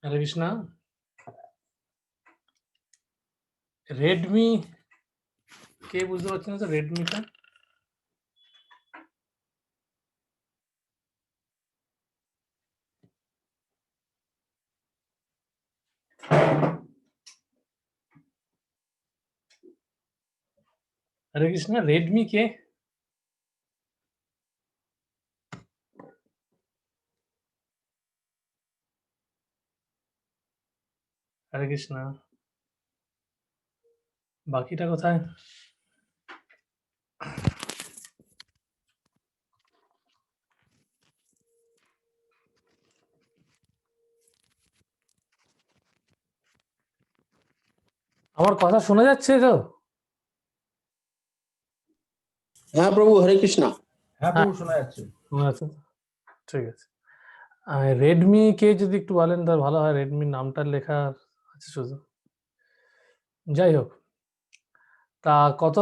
হরে Krishna. Redmi K বুঝতে পারছেন তো? রেডমিটা হরে কৃষ্ণা, রেডমি কে? হরে কৃষ্ণা, বাকিটা কোথায়? আমার কথা শোনা যাচ্ছে তো? হ্যাঁ প্রভু, হরে কৃষ্ণ। হ্যাঁ প্রভু, শোনা যাচ্ছে। শোনা যাচ্ছে তো? ঠিক আছে। রেডমি কে যদি একটু বলেন তাহলে ভালো হয়। রেডমির নামটা লেখা আছে শুধু। যাই হোক, তা কত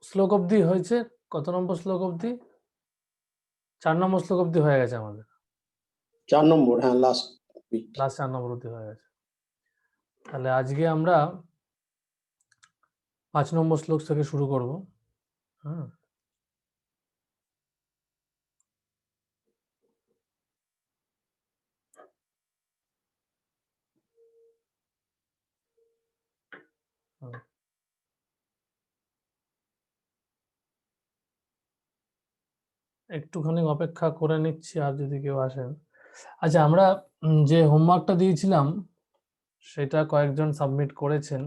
শ্লোক অবধি হয়েছে? কত নম্বর শ্লোক অবধি? 4 নম্বর শ্লোক অবধি হয়ে গেছে আমাদের। 4 নম্বর, হ্যাঁ, লাস্ট। লাস্ট 4 নম্বর অবধি হয়ে গেছে। তাহলে আজকে আমরা 5 নম্বর শ্লোক থেকে শুরু করব। হুম। একটুখানি অপেক্ষা করে নিচ্ছি আর যদি কেউ আসেন। আচ্ছা, আমরা যে হোমওয়ার্কটা দিয়েছিলাম সেটা কয়েকজন সাবমিট করেছেন,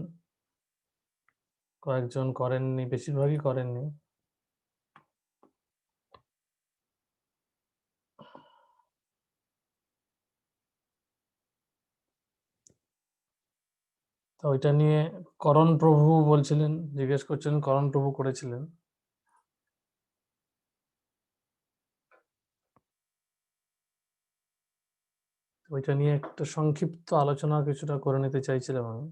কয়েকজন করেননি, বেশিরভাগই করেননি। তো ওইটা নিয়ে করণ প্রভু বলছিলেন, জিজ্ঞেস করছিলেন, করণ প্রভু করেছিলেন। ওইটা নিয়ে একটা সংক্ষিপ্ত আলোচনা কিছুটা করে নিতে চাইছিলাম আমি।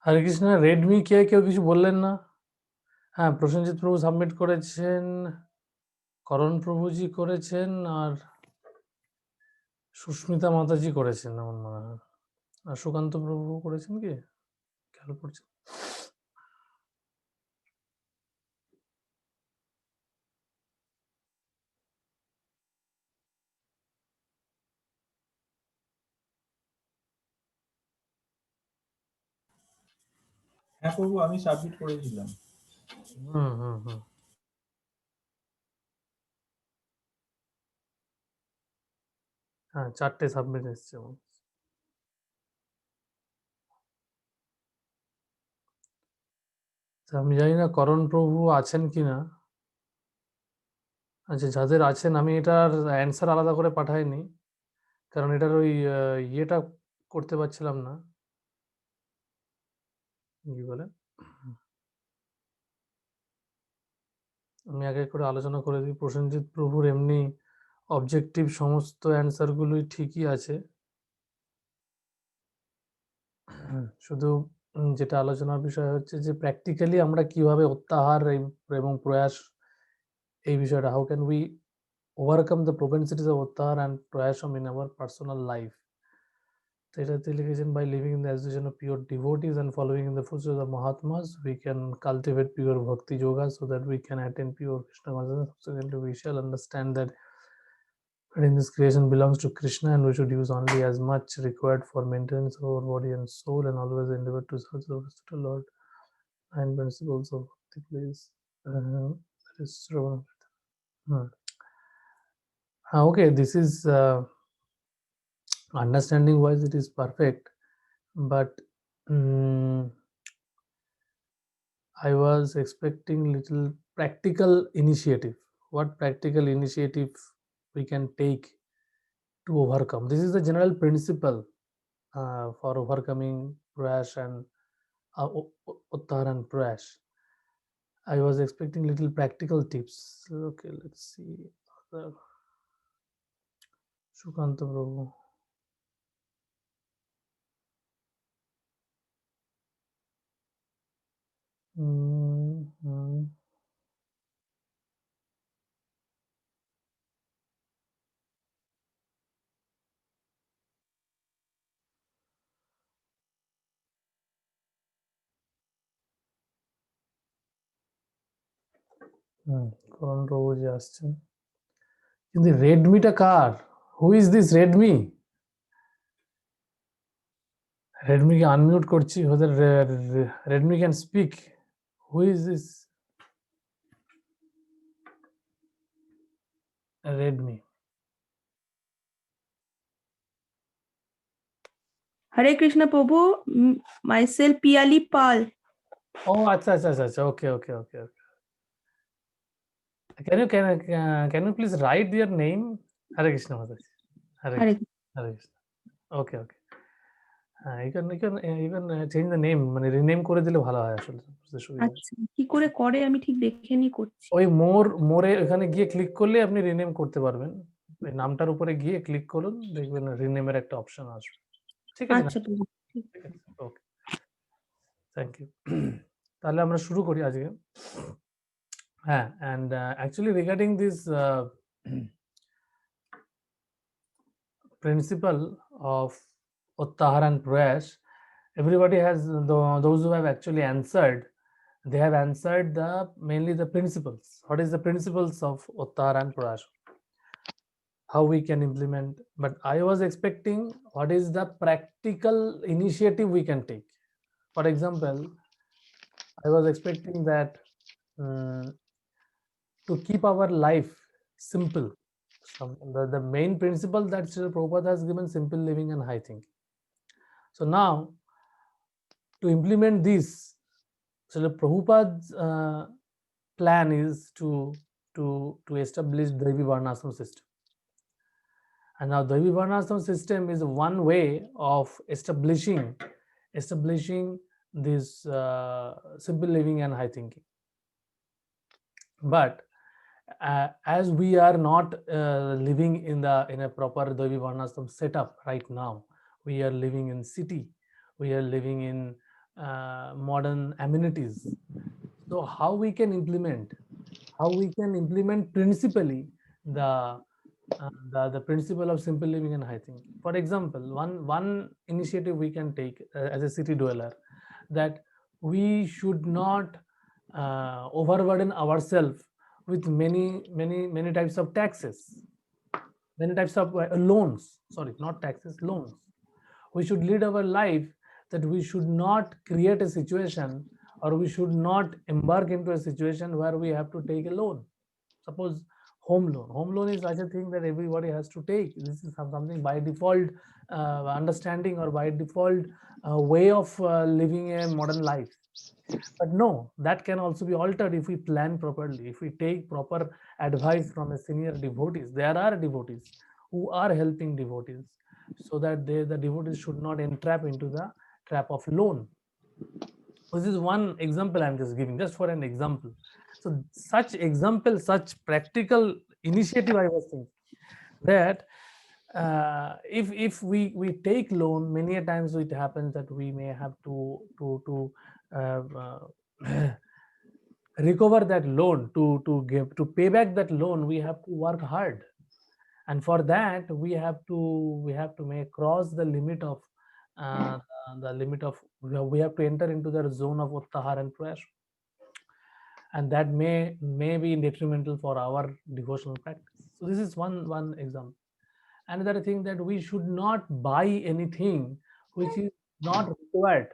হরে কৃষ্ণ, রেডমি কে কেউ কিছু বললেন না? হ্যাঁ, প্রসেনজিৎ প্রভু সাবমিট করেছেন, করণ প্রভুজি করেছেন, আর সুস্মিতা মাতাজি করেছেন আমার মনে হয়। আর সুকান্ত প্রভু করেছেন কি? খেয়াল করছি। হ্যাঁ প্রভু, আমি সাবমিট করেছিলাম। হুম। হ্যাঁ, 4টে সাবমিট এসছে আমার। আমি জানি না করণ প্রভু আছেন কিনা। আচ্ছা, যাদের আছেন আমি এটার অ্যান্সার আলাদা করে পাঠাইনি, কারণ এটার ওই ইয়েটা করতে পারছিলাম না, কি বলে, আমি এক এক করে আলোচনা করে দিই। প্রসেনজিৎ প্রভুর এমনি অবজেক্টিভ সমস্ত অ্যান্সারগুলোই ঠিকই আছে, শুধু যেটা আলোচনার বিষয় হচ্ছে যে প্র্যাকটিক্যালি আমরা কিভাবে অত্যাহার এবং প্রয়াস, এই বিষয়টা, how can we overcome the propensities of Uttar and Prayasham in our personal life. তো এটাতে লিখেছেন, by living in the association of pure devotees and following in the footsteps of Mahatmas, we can cultivate pure bhakti yoga so that we can attain pure Krishna consciousness. Subsequently, we shall understand that in this creation belongs to Krishna and we should use only as much required for maintenance of our body and soul and always endeavor to serve the Lord. 9 principles of bhakti, please. That is Shravana. Okay, this is understanding wise it is perfect, but I was expecting little practical initiative. What practical initiative we can take to overcome? This is the general principle for overcoming prash and uttar and prash. I was expecting little practical tips. Okay, let's see. Sukanta Prabhu. করণ প্রভু যে আসছেন, কিন্তু রেডমিটা কার? Who is this Redmi? রেডমিকে unmute করছি, ওদের Redmi can speak. Who is this Redmi? Hare Krishna Prabhu, myself Piali Pal. ও আচ্ছা, okay. Can you please write your name? Hare Krishna Mataji. Hare Krishna. Okay. You can change the name, মানে rename করে দিলে ভালো হয় আসলে, বুঝতে সুবিধা হয়। আচ্ছা, কি করে করে আমি ঠিক দেখে নি করছি। ওই মোরে ওখানে গিয়ে ক্লিক করলে আপনি রিনেম করতে পারবেন। ওই নামটার উপরে গিয়ে ক্লিক করুন, দেখবেন রিনেমের একটা অপশন আসবে। ঠিক আছে? আচ্ছা প্রভু, ঠিক ঠিক আছে, ওকে, থ্যাংক ইউ। তাহলে আমরা শুরু করি আজকে। হ্যাঁ, and actually regarding this principle of Uttahar and Prayash, everybody has, those who have actually answered, they have answered mainly the principles. What is the principles of Uttahar and Prayash? How we can implement, but I was expecting what is the practical initiative we can take. For example, I was expecting that to keep our life simple, the main principle that Srila Prabhupada has given, simple living and high thinking. So now to implement this, Srila Prabhupada's plan is to establish Daivi Varnashram system. And now Daivi Varnashram system is one way of establishing this simple living and high thinking. But as we are not living in a proper Daivi Varnashram setup right now, we are living in city, we are living in modern amenities. So how we can implement principally the the principle of simple living and high thinking. For example, one initiative we can take as a city dweller, that we should not overburden ourselves with many types of taxes, many types of loans. Sorry, not taxes, loans. We should lead our life that we should not create a situation, or we should not embark into a situation where we have to take a loan. Suppose home loan is such a thing that everybody has to take. This is something by default understanding, or by default way of living a modern life. But no, that can also be altered if we plan properly, if we take proper advice from a senior devotees. There are devotees who are helping devotees, so that the devotees should not entrap into the trap of loan. This is one example I'm just giving, just for an example. So such example, such practical initiative, I was thinking that if we take loan, many a times it happens that we may have to recover that loan, to pay back that loan. We have to work hard, and for that we have to make cross the limit of uh, the limit of we have to enter into the zone of uttahar and prash, and that may be detrimental for our devotional practice. So this is one example. Another thing, that we should not buy anything which is not required.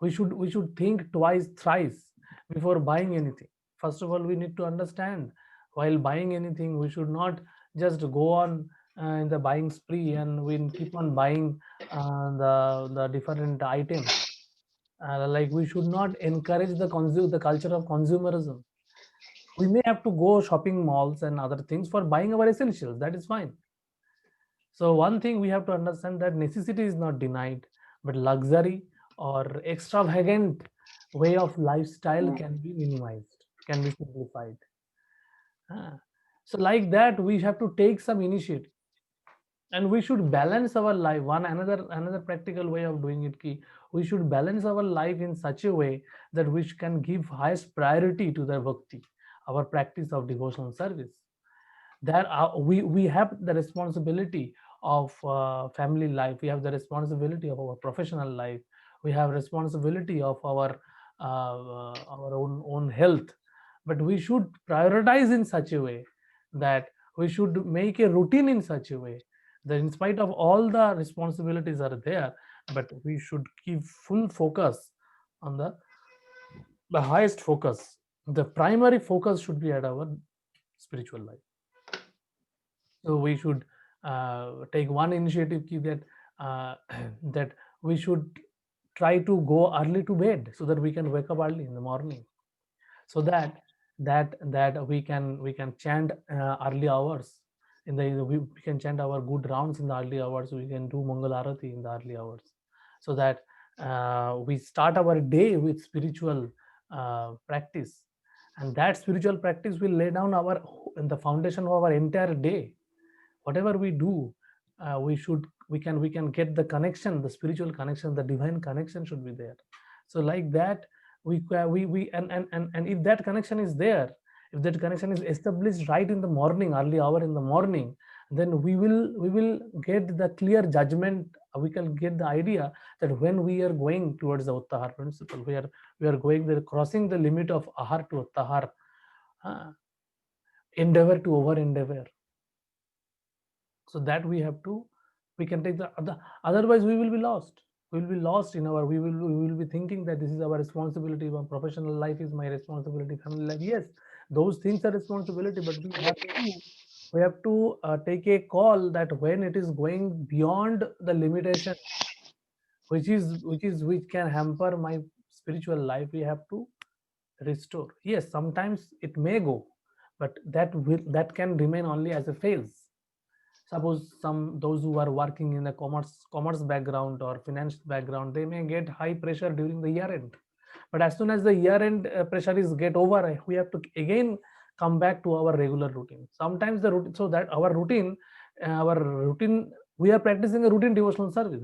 We should think twice, thrice before buying anything. First of all, we need to understand, while buying anything, we should not just go on in the buying spree, and we keep on buying the different items. Like, we should not encourage the culture of consumerism. We may have to go shopping malls and other things for buying our essentials. That is fine. So one thing we have to understand, that necessity is not denied, but luxury or extravagant way of lifestyle can be minimized, can be simplified. Ah. So like that, we have to take some initiative, and we should balance our life. Another practical way of doing it, key, we should balance our life in such a way that we can give highest priority to the bhakti, our practice of devotional service. There are, we have the responsibility of family life, we have the responsibility of our professional life, we have responsibility of our own health. But we should prioritize in such a way that we should make a routine in such a way that, in spite of all the responsibilities are there, but we should give full focus on the highest focus. The primary focus should be at our spiritual life. So we should take one initiative, that that we should try to go early to bed, so that we can wake up early in the morning, so that we can chant early hours we can chant our good rounds in the early hours. We can do Mangal Arati in the early hours, so that we start our day with spiritual practice, and that spiritual practice will lay down in the foundation of our entire day. Whatever we do, we can get the connection, the spiritual connection, the divine connection should be there. So like that, and if that connection is there, if that connection is established right in the morning, early hour in the morning, then we will get the clear judgment. We can get the idea that when we are going towards the uttahar principle, we are going there, crossing the limit of ahar to uttahar, endeavor to over endeavor. So that we can take the otherwise we will be lost. We will be lost in our, we will be thinking that this is our responsibility, my professional life is my responsibility, family life, yes, those things are responsibility, but we have to take a call that when it is going beyond the limitation, which can hamper my spiritual life, we have to restore. Yes, sometimes it may go, but that can remain only as a phase. Suppose those who are working in a commerce background or finance background, they may get high pressure during the year end, but as soon as the year end pressure is get over, we have to again come back to our regular routine. Sometimes the routine, so that our routine we are practicing a routine devotional service.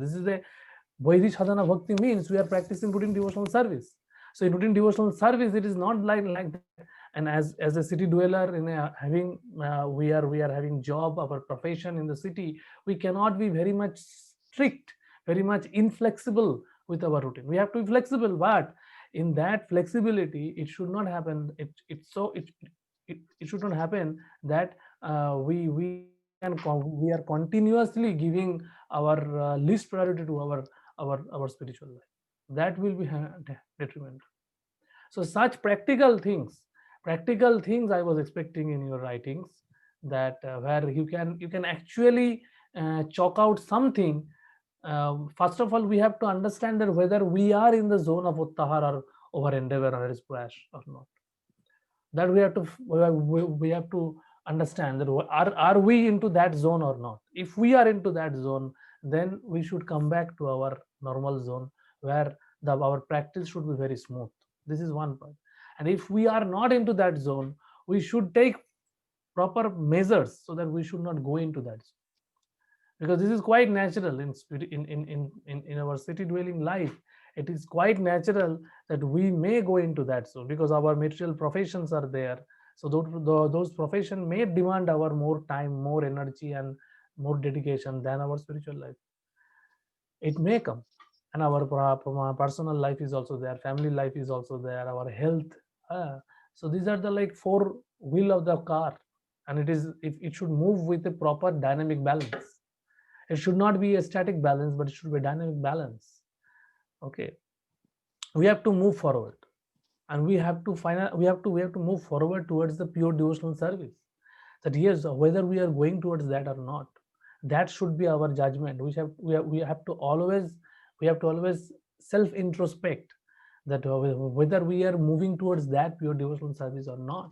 Vaidhi sadhana bhakti means we are practicing routine devotional service. So in routine devotional service, it is not like that. And as a city dweller, in having we are having job, our profession in the city, we cannot be very much strict, very much inflexible with our routine. We have to be flexible, but in that flexibility, it should not happen. It should not happen that we are continuously giving our least priority to our spiritual life. That will be detrimental. So such practical things I was expecting in your writings, that where you can actually chalk out something. First of all, we have to understand that whether we are in the zone of uttahar or over endeavor or splash or not. That we have to understand that are we into that zone or not. If we are into that zone, then we should come back to our normal zone, where our practice should be very smooth. This is one part. And if we are not into that zone, we should take proper measures so that we should not go into that zone. Because this is quite natural in our city dwelling life. It is quite natural that we may go into that zone because our material professions are there. So those professions may demand our more time, more energy, and more dedication than our spiritual life. It may come. And our personal life is also there, family life is also there, our health. So these are the like four wheel of the car, and it should move with a proper dynamic balance. It should not be a static balance, but it should be a dynamic balance. Okay, we have to move forward, and we have to move forward towards the pure devotional service. That yes, whether we are going towards that or not, that should be our judgment. We have to always self introspect that whether we are moving towards that pure devotional service or not.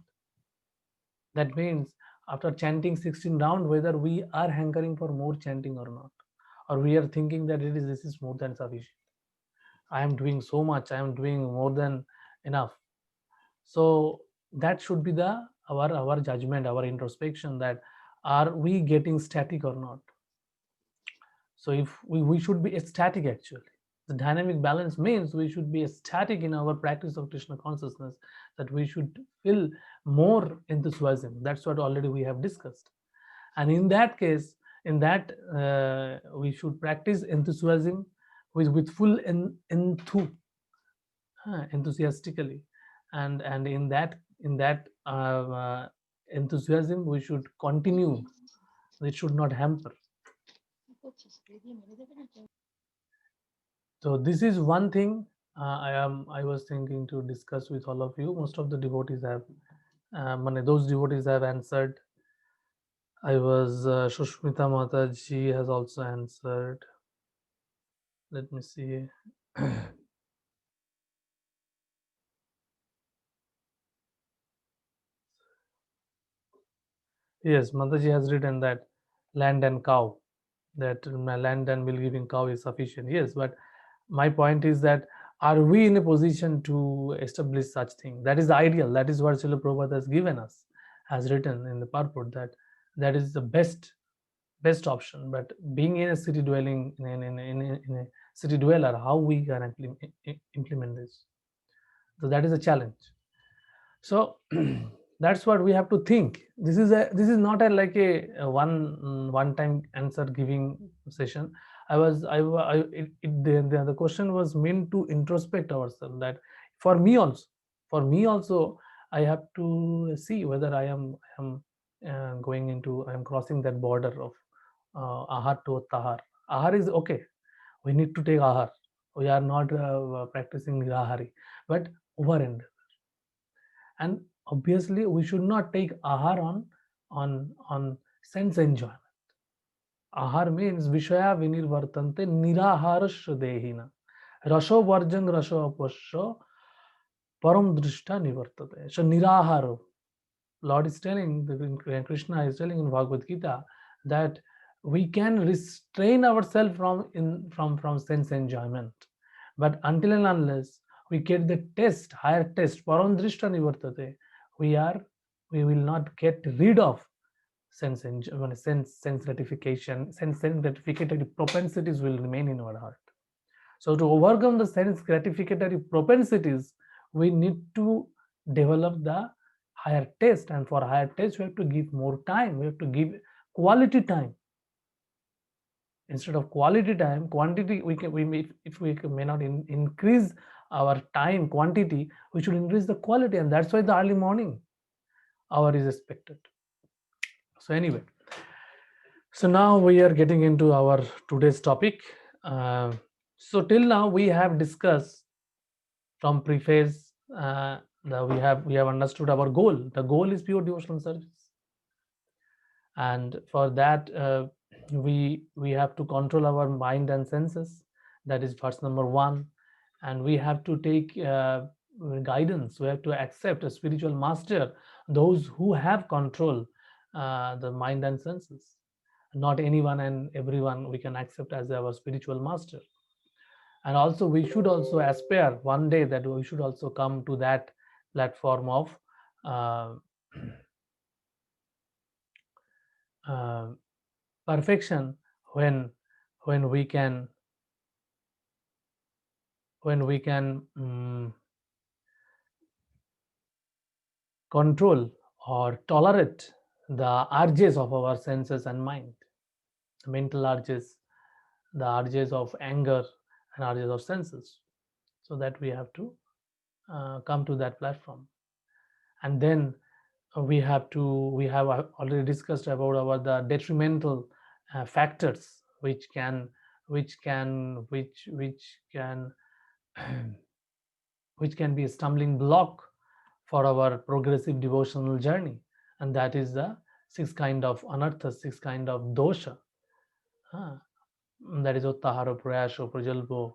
That means after chanting 16 rounds, whether we are hankering for more chanting or not, or we are thinking that this is more than sufficient. I am doing so much, I am doing more than enough. So that should be our judgment, our introspection, that are we getting static or not. So if we should be ecstatic. Actually, the dynamic balance means we should be ecstatic in our practice of Krishna consciousness, that we should feel more enthusiasm. That's what already we have discussed. And in that case, we should practice enthusiasm with full enthusiastically, and in that enthusiasm we should continue. It should not hamper. So this is one thing I was thinking to discuss with all of you. Most of the devotees have those devotees have answered. I was Shushmita Mataji has also answered. Let me see. Yes, Mataji has written that land and cow, that land and milk giving cow is sufficient. Yes, but my point is that are we in a position to establish such thing? That is the ideal. That is what Srila Prabhupada has given us, has written in the purport, that is the best option. But being in a city dwelling, in a city dweller, how we can implement this? So that is a challenge. So that's what we have to think. This is not a one time answer giving session. The question was meant to introspect ourselves, that for me also I have to see whether I am crossing that border of ahar to tahar. Ahar is okay, we need to take ahar, we are not practicing nirahari, but over and and obviously we should not take ahar on sense enjoyment. Ahar means vishaya vinirvartante niraharasya dehina rasho varjang rasho apasya param drishta nivartate. So niraharo, Lord is telling, Krishna is telling in Bhagavad Gita, that we can restrain ourselves from sense enjoyment, but until and unless we get the higher test, param drishta nivartate, we will not get rid of sense gratification. Sense gratificative propensities will remain in our heart. So to overcome the sense gratificatory propensities, we need to develop the higher taste, and for higher taste we have to give more time, we have to give quality time. Instead of quality time, quantity, we may, if we may not increase our time quantity, we should increase the quality, and that's why the early morning hour is expected. So anyway, so now we are getting into our today's topic. So till now we have discussed from preface, we have understood our goal. The goal is pure devotional service, and for that we have to control our mind and senses. That is verse number 1. And we have to take guidance. We have to accept a spiritual master, those who have control the mind and senses. Not anyone and everyone we can accept as our spiritual master. And also we should also aspire one day that we should also come to that platform of perfection, when we can control or tolerate the urges of our senses and mind, the mental urges, the urges of anger and urges of senses. So that we have to come to that platform. And then we have already discussed about the detrimental factors which can which can be a stumbling block for our progressive devotional journey, and that is the 6 kind of anarthas, 6 kind of dosha. That is ottahara, prayasho, prajalpo,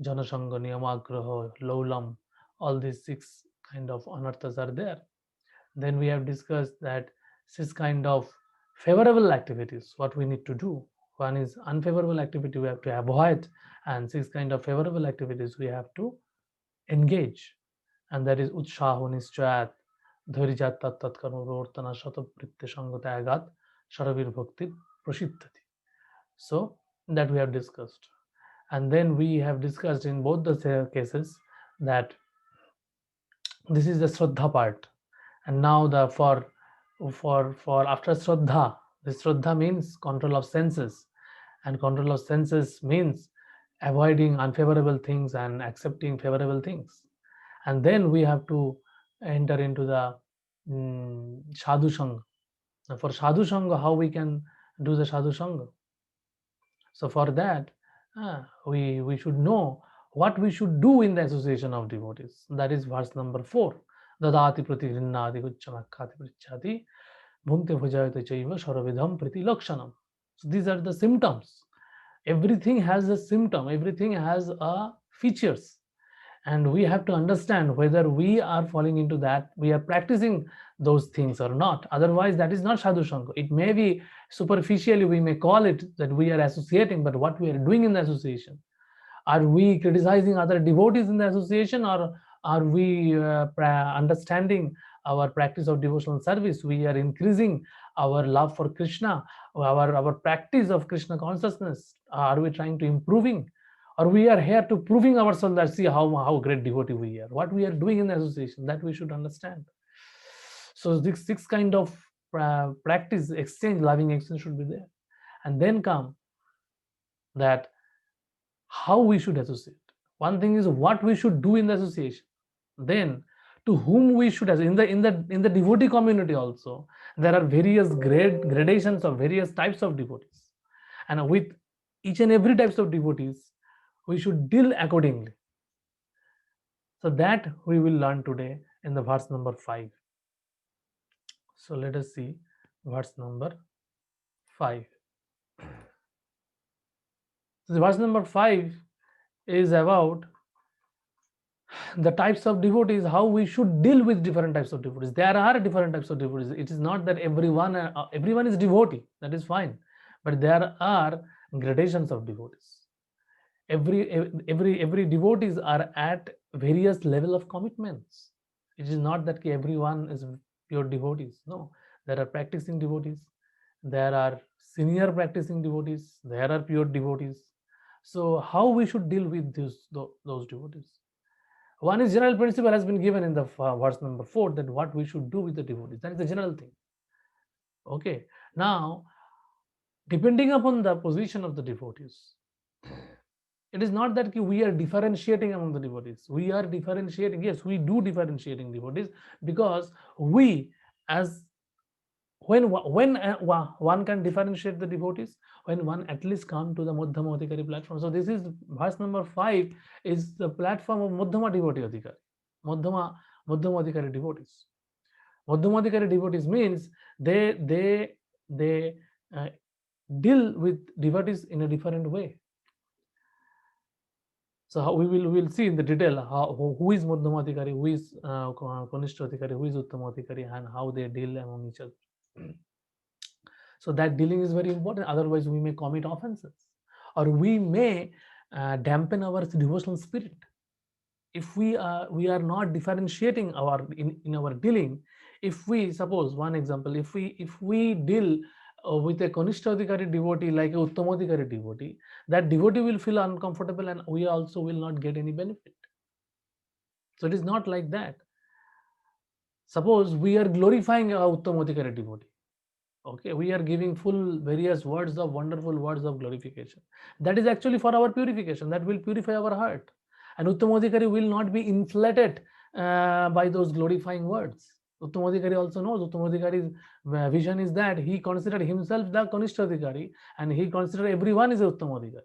janasanga, niyamagraha, laulam. All these 6 kind of anarthas are there. Then we have discussed that 6 kind of favorable activities, what we need to do. One is unfavorable activity we have to avoid, and 6 kind of favorable activities we have to engage. And that is utshaho nischayat, dhairyat tat karma pravartana shatapritya sangatyagat sharavir bhakti prasiddhati. So that we have discussed. And then we have discussed in both the cases that this is the Shraddha part. And now the for after Shraddha, this Shraddha means control of senses, and control of senses means avoiding unfavorable things and accepting favorable things. And then we have to enter into the sadhu sangha. For sadhu sangha, how we can do the sadhu sangha? So for that we should know what we should do in the association of devotees. That is verse number 4. Dadati pratigrinnadi uccamakkati prichhati bhunte bhujayate chaiva saravidham priti lakshanam. So these are the symptoms. Everything has a symptom, everything has a features, and we have to understand whether we are falling into that, we are practicing those things or not. Otherwise that is not sadhu sangha. It may be superficially, we may call it that we are associating, but what we are doing in the association, are we criticizing other devotees in the association, or are we understanding our practice of devotional service? We are increasing our love for Krishna, our practice of Krishna consciousness. Are we trying to improving, or we are here to proving ourselves that see how great devotee we are? What we are doing in the association, that we should understand. So this 6 kind of practice, exchange, loving exchange should be there. And then come that how we should associate. One thing is what we should do in the association. Then to whom we should associate. In the devotee community also, there are various gradations of various types of devotees, and with each and every types of devotees we should deal accordingly. So that we will learn today in the verse number 5. So let us see verse number 5. So the verse number 5 is about the types of devotees, how we should deal with different types of devotees. There are different types of devotees. It is not that everyone is devotee, that is fine, but there are gradations of devotees. Every devotees are at various level of commitments. It is not that everyone is pure devotees. No, there are practicing devotees, there are senior practicing devotees, there are pure devotees. So how we should deal with those devotees? One is general principle has been given in the verse number 4, that what we should do with the devotees. That is the general thing. Okay. Now, depending upon the position of the devotees, it is not that we are differentiating among the devotees. We are differentiating. Yes, we do differentiating devotees, because we, as when one can differentiate the devotees, when one at least come to the Madhyama Adhikari platform. So this is verse number 5 is the platform of Madhyama devotee Adhikari, Madhyama Adhikari devotees. Madhyama Adhikari devotees means they deal with devotees in a different way. So how we will see in the detail who is Madhyama Adhikari, who is Kanishta Adhikari, who is Uttama Adhikari, and how they deal among each other. So that dealing is very important. Otherwise, we may commit offenses, or we may dampen our devotional spirit. If we are not differentiating in our dealing, if we suppose one example, if we deal with a Kanishta Adhikari devotee like a Uttama Adhikari devotee, that devotee will feel uncomfortable, and we also will not get any benefit. So it is not like that. Suppose we are glorifying a Uttama Adhikari devotee. Okay, we are giving full various words of wonderful words of glorification. That is actually for our purification. That will purify our heart. And Uttama Adhikari will not be inflated by those glorifying words. Uttama Adhikari also knows. Uttama Adhikari's vision is that he considered himself the Kanishta Adhikari, and he considered everyone is a Uttama Adhikari.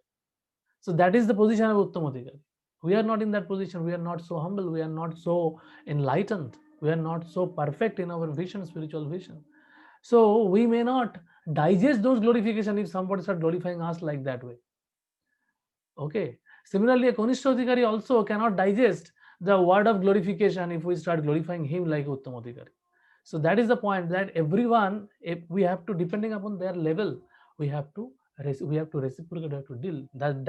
So that is the position of Uttama Adhikari. We are not in that position. We are not so humble. We are not so enlightened. We are not so perfect in our vision, spiritual vision. So we may not digest those glorification if somebody start glorifying us like that way. Okay. Similarly, a Kanishta Adhikari also cannot digest the word of glorification if we start glorifying him like Uttama Adhikari. So that is the point, that everyone, if we have to, depending upon their level, we have to reciprocate, we have to deal. That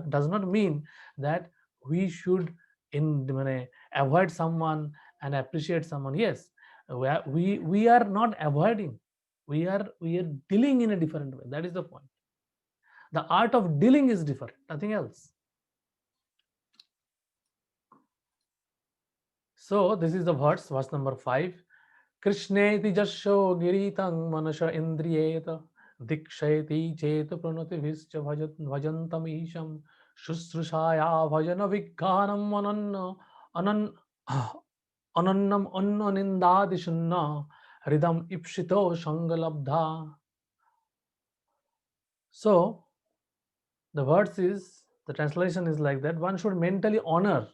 does not mean that we should avoid someone and appreciate someone. Yes, we are not avoiding, we are dealing in a different way. That is the point. The art of dealing is different, nothing else. So this is the verse number 5. Krishneti jasho giritang manasha indriyeta dikshayati chet pranati vischa bhajantam isham shusrushaya bhajana vigganam anannam annanindadi shunna hridam ipshito shangalabdha. So the verse is, the translation is like that: one should mentally honor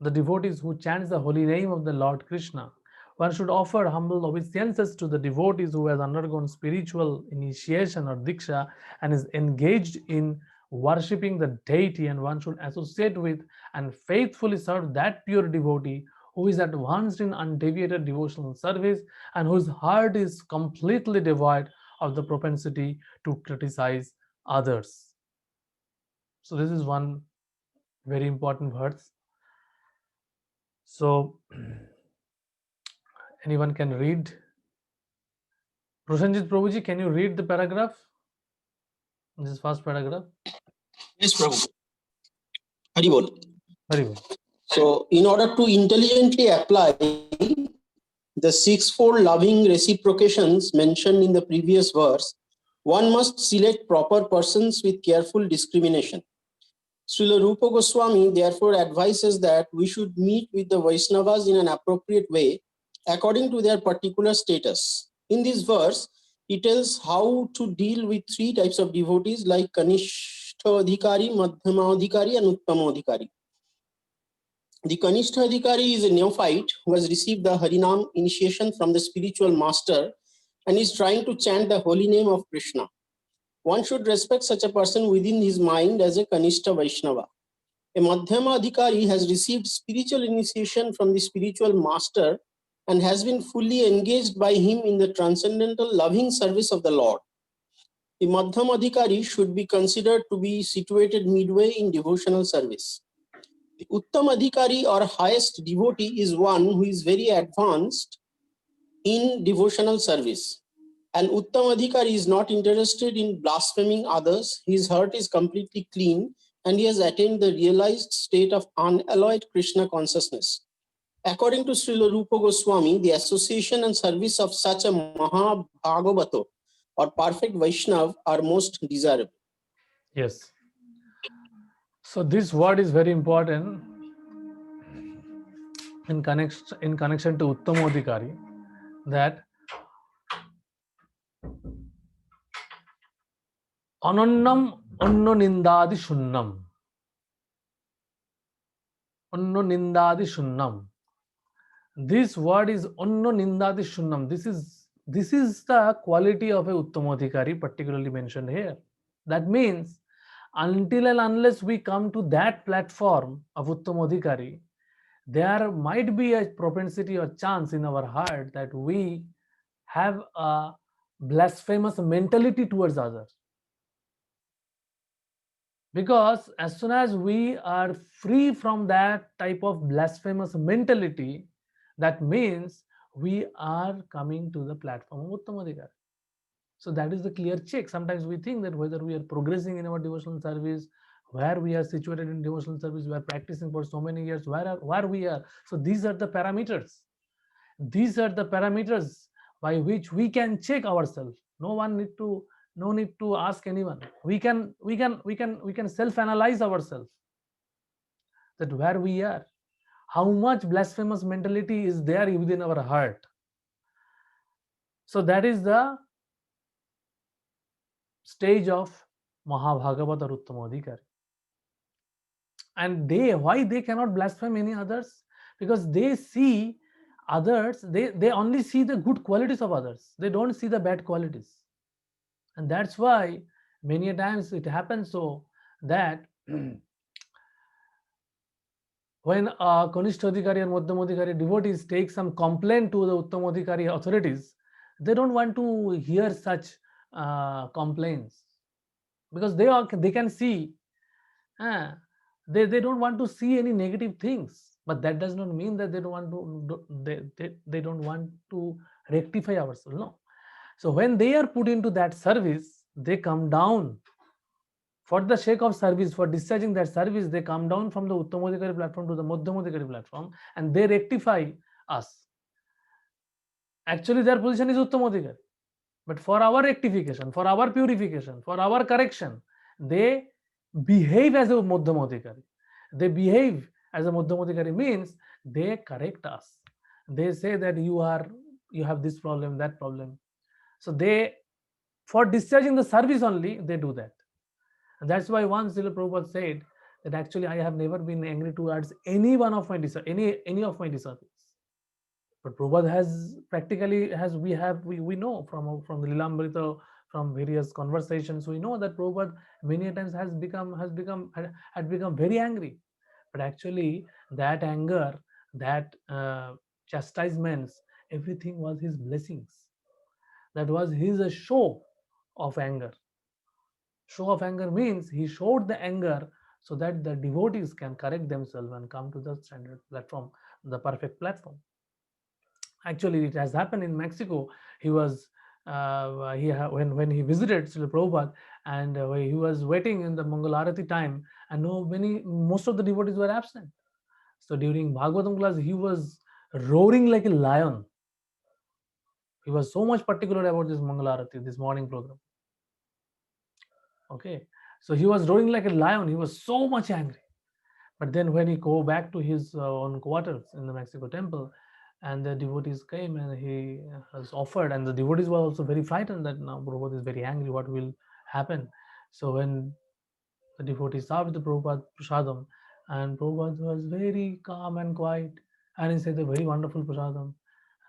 the devotees who chants the holy name of the Lord Krishna. One should offer humble obeisances to the devotees who has undergone spiritual initiation or diksha and is engaged in worshipping the deity, and one should associate with and faithfully serve that pure devotee who is advanced in undeviated devotional service and whose heart is completely devoid of the propensity to criticize others. So this is one very important verse. So anyone can read. Prashanjit Prabhuji, can you read the paragraph? This is first paragraph. Yes, Prabhu. Hari Bol. Very well. So, in order to intelligently apply the sixfold loving reciprocations mentioned in the previous verse, one must select proper persons with careful discrimination. Srila Rupa Goswami therefore advises that we should meet with the Vaishnavas in an appropriate way according to their particular status. In this verse, he tells how to deal with 3 types of devotees like Kanishta Adhikari, Madhyama Adhikari, and Uttama Adhikari. The Kanishta Adhikari is a neophyte who has received the Harinam initiation from the spiritual master and is trying to chant the holy name of Krishna. One should respect such a person within his mind as a Kanishta Vaishnava. A Madhyama Adhikari has received spiritual initiation from the spiritual master and has been fully engaged by him in the transcendental loving service of the Lord. The Madhyama Adhikari should be considered to be situated midway in devotional service. The Uttama Adhikari or highest devotee is one who is very advanced in devotional service. And Uttama Adhikari is not interested in blaspheming others. His heart is completely clean and he has attained the realized state of unalloyed Krishna consciousness. According to Srila Rupa Goswami, the association and service of such a Mahabhagavato or perfect Vaishnav are most desirable. Yes. So this word is very important in connection to Uttamodikari, that Anannam Anno Nindadi Shunnam. Anno Nindadi Shunnam. This word is Anno Nindadi Shunnam. This is the quality of a Uttamodikari particularly mentioned here. That means until and unless we come to that platform of Uttamodikari, there might be a propensity or chance in our heart that we have a blasphemous mentality towards others. Because as soon as we are free from that type of blasphemous mentality, that means we are coming to the platform of Uttamodikari. So that is the clear check. Sometimes we think that whether we are progressing in our devotional service, where we are situated in devotional service, we are practicing for so many years, where we are. So these are the parameters. These are the parameters by which we can check ourselves. No need to ask anyone. We can self-analyze ourselves, that where we are, how much blasphemous mentality is there within our heart. So that is the stage of Mahabhagavat or Uttamodikari. And why they cannot blaspheme any others? Because they see others, they only see the good qualities of others. They don't see the bad qualities. And that's why many times it happens so that when a Kanishthadikari or Madhyamodikari devotees take some complaint to the Uttamodikari authorities, they don't want to hear such complaints, because they can see, they don't want to see any negative things. But that does not mean that they don't want to rectify ourselves. No. So when they are put into that service, they come down for the sake of service, for discharging that service. They come down from the Uttamodikari platform to the Madhyamodikari platform, and they rectify us. Actually, their position is Uttamodikari, but for our rectification, for our purification, for our correction, they behave as a Madhyamodikari. They behave as a Madhyamodikari means they correct us. They say that you have this problem, that problem. So for discharging the service only, they do that. And that's why once Srila Prabhupada said that actually I have never been angry towards any of my disciples. But Prabhupada has practically, we know from the Lilamrita, from various conversations, we know that Prabhupada many times had become very angry. But actually that anger, that chastisements, everything was his blessings. That was his show of anger. Show of anger means he showed the anger so that the devotees can correct themselves and come to the standard platform, the perfect platform. Actually, it has happened in Mexico. He was when he visited Srila Prabhupada, and he was waiting in the Mangalarati time, and most of the devotees were absent. So during Bhagavatam class, he was roaring like a lion. He was so much particular about this Mangalarati, this morning program. Okay, so he was roaring like a lion. He was so much angry. But then when he go back to his own quarters in the Mexico temple, and the devotees came and he has offered, and the devotees were also very frightened that now Prabhupada is very angry, what will happen? So when the devotees served the Prabhupada prasadam, and Prabhupada was very calm and quiet, and he said a very wonderful prasadam,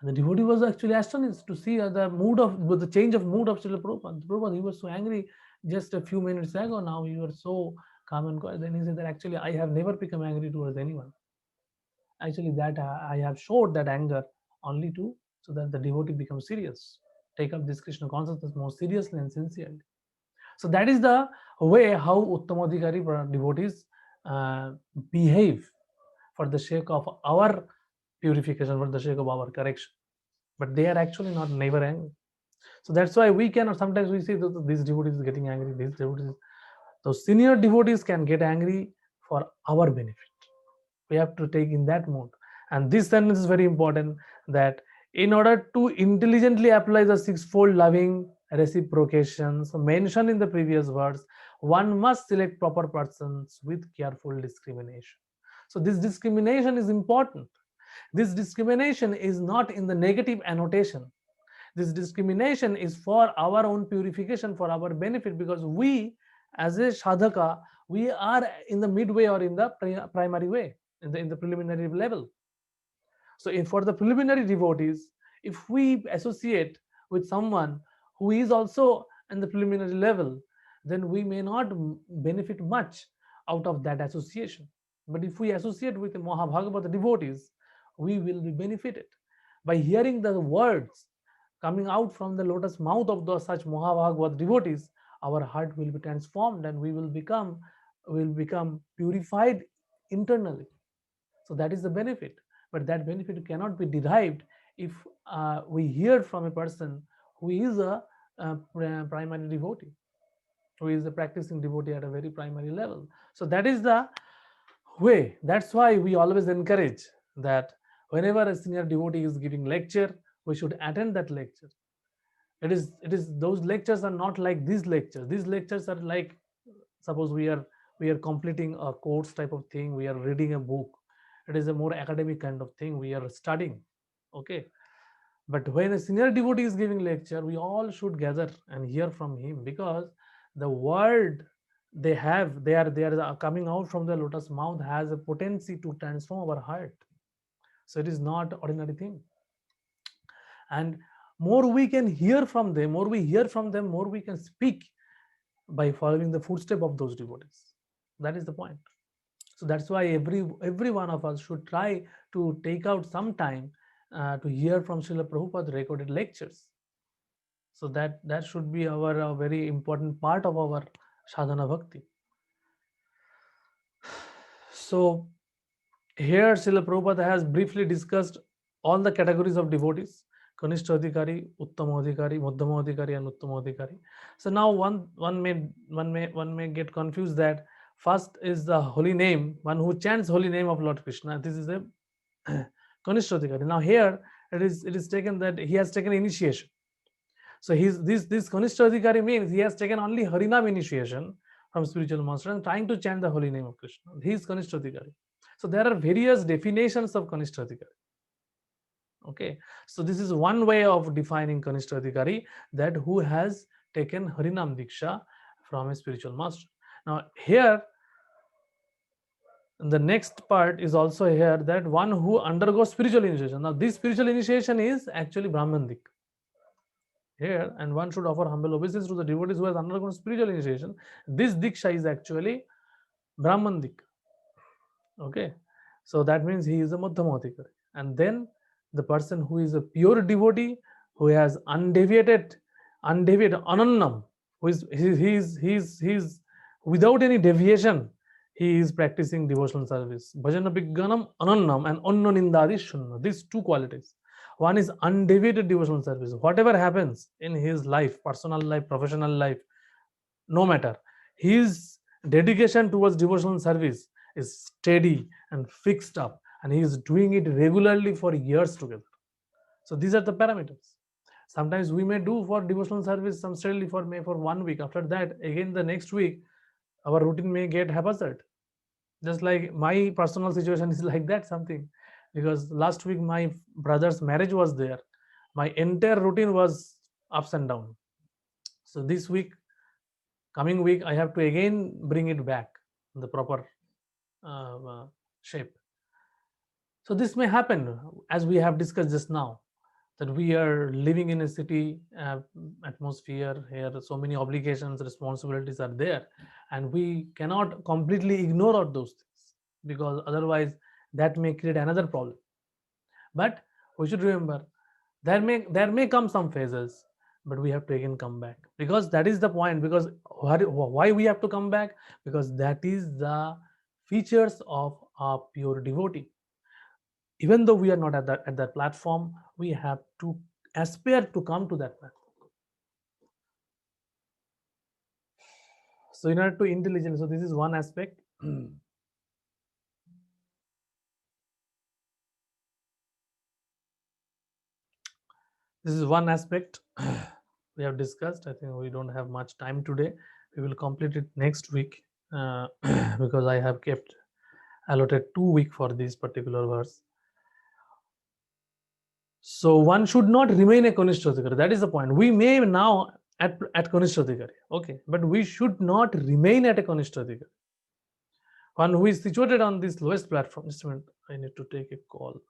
and the devotee was actually astonished to see the change of mood of Srila Prabhupada. Prabhupada, he was so angry just a few minutes ago, now you are so calm and quiet. Then he said that actually I have never become angry towards anyone. Actually, that I have showed that anger only so that the devotee becomes serious, take up this Krishna consciousness more seriously and sincerely. So that is the way how Uttamodikari devotees behave for the sake of our purification, for the sake of our correction. But they are actually never angry. So that's why we cannot, sometimes we see that this devotee is getting angry, this devotee is, Those senior devotees can get angry for our benefit. We have to take in that mode. And this sentence is very important, that in order to intelligently apply the sixfold loving reciprocations mentioned in the previous verse, one must select proper persons with careful discrimination. So this discrimination is important. This discrimination is not in the negative annotation. This discrimination is for our own purification, for our benefit, because we as a sadhaka, we are in the midway or in the primary way, in the preliminary level. So for the preliminary devotees, if we associate with someone who is also in the preliminary level, then we may not benefit much out of that association. But if we associate with the Mahabhagavata devotees, we will be benefited by hearing the words coming out from the lotus mouth of those such Mahabhagavata devotees. Our heart will be transformed and we will become purified internally. So that is the benefit. But that benefit cannot be derived if we hear from a person who is a primary devotee, who is a practicing devotee at a very primary level. So that is the way. That's why we always encourage that whenever a senior devotee is giving lecture, we should attend that lecture. It is those lectures are not like these lectures. These lectures are like, suppose we are completing a course type of thing, we are reading a book. It is a more academic kind of thing, we are studying. Okay. But when a senior devotee is giving lecture, we all should gather and hear from him, because the word they are coming out from the lotus mouth has a potency to transform our heart. So it is not ordinary thing. And more we can hear from them, more we can speak by following the footstep of those devotees. That is the point. So that's why every one of us should try to take out some time to hear from Srila Prabhupada recorded lectures. So that should be our very important part of our sadhana bhakti. So here Srila Prabhupada has briefly discussed all the categories of devotees: Kanishta Adhikari, Uttama Adhikari, Madhyama Adhikari, and Uttama Adhikari. So now one may get confused that first is the holy name, one who chants holy name of Lord Krishna. This is a Kanishta Adhikari. Now here it is taken that he has taken initiation. So this Kanishta Adhikari means he has taken only Harinam initiation from spiritual master and trying to chant the holy name of Krishna. He is Kanishta Adhikari. So there are various definitions of Kanishta Adhikari. Okay, so this is one way of defining Kanishta Adhikari, that who has taken Harinam Diksha from a spiritual master. Now here, the next part is also here, that one who undergoes spiritual initiation. Now this spiritual initiation is actually Brahmandik here, and one should offer humble obeisance to the devotees who has undergone spiritual initiation. This Diksha is actually Brahmandik. Okay, so that means he is a Madhyama Adhikari. And then the person who is a pure devotee, who has undeviated anannam, who is he's without any deviation, he is practicing devotional service. Bhajana Bigganam Anannam and Anna Nindadi Shunna. These two qualities. One is undeviated devotional service. Whatever happens in his life, personal life, professional life, no matter, his dedication towards devotional service is steady and fixed up, and he is doing it regularly for years together. So these are the parameters. Sometimes we may do for devotional service some steadily for 1 week. After that, again the next week, our routine may get haphazard. Just like my personal situation is like that, something, because last week my brother's marriage was there. My entire routine was ups and down. So this week, coming week, I have to again bring it back in the proper shape. So this may happen, as we have discussed just now, that we are living in a city atmosphere here, so many obligations, responsibilities are there, and we cannot completely ignore all those things, because otherwise that may create another problem. But we should remember, there may come some phases, but we have to again come back, because that is the point. Because why we have to come back? Because that is the features of a pure devotee. Even though we are not at that platform, we have to aspire to come to that platform. So in order to intelligence, so this is one aspect. This is one aspect we have discussed. I think we don't have much time today. We will complete it next week because I have kept allotted 2 weeks for this particular verse. So one should not remain a Kanishta Adhikari. That is the point. We may now at Kanishta Adhikari, okay, but we should not remain at a Kanishta Adhikari. One who is situated on this lowest platform. Just a minute, I need to take a call.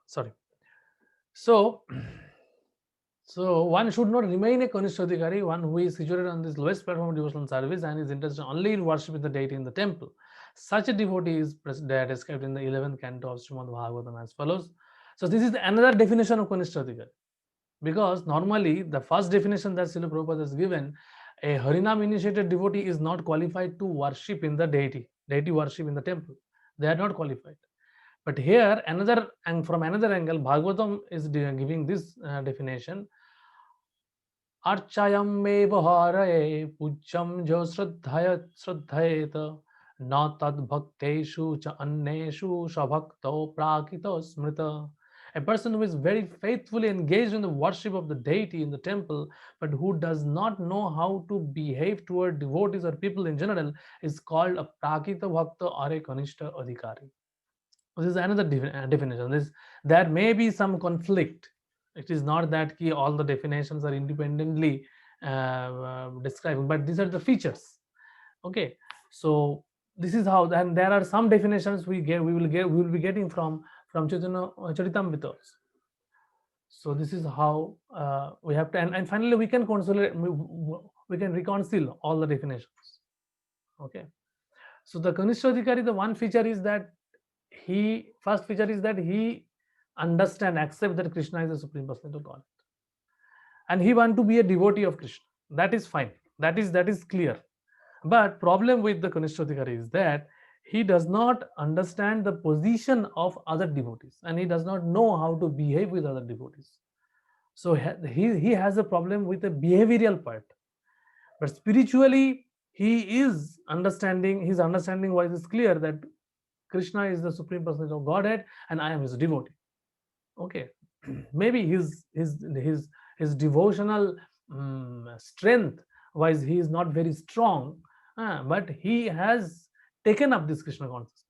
Sorry. So one should not remain a Kanishta Adhikari, one who is situated on this lowest platform of devotional service and is interested only in worshiping the deity in the temple. Such a devotee is described in the 11th canto of Srimad Bhagavatam as follows. So this is another definition of Kanishta Adhikari. Because normally the first definition that Srila Prabhupada has given, a Harinam initiated devotee is not qualified to worship in the deity worship in the temple. They are not qualified. But here another, and from another angle, Bhagavatam is giving this definition. Archayam eva haraye pujyam jo shraddhayeta na tad bhakteshu cha anneshu shabhakto prakito smrita. A person who is very faithfully engaged in the worship of the deity in the temple, but who does not know how to behave toward devotees or people in general, is called a prakita bhakta or a kanishta adhikari. This is another definition. There may be some conflict. It is not that all the definitions are independently describing, but these are the features. Okay, so this is how. And there are some definitions we will be getting from Chaitanya Charitamrita. So this is how we have to, and finally we can consolidate. We can reconcile all the definitions. Okay, so the Kanishta Adhikari, the one feature is that first feature is that he accept that Krishna is the Supreme Personality of God, and he want to be a devotee of Krishna. That is fine. That is clear. But problem with the Kanishta Adhikari is that he does not understand the position of other devotees, and he does not know how to behave with other devotees. So he has a problem with the behavioral part. But spiritually, he is understanding. His understanding wise is clear that Krishna is the Supreme Personality of Godhead, and I am his devotee. Okay, maybe his devotional strength wise he is not very strong, but he has taken up this Krishna consciousness.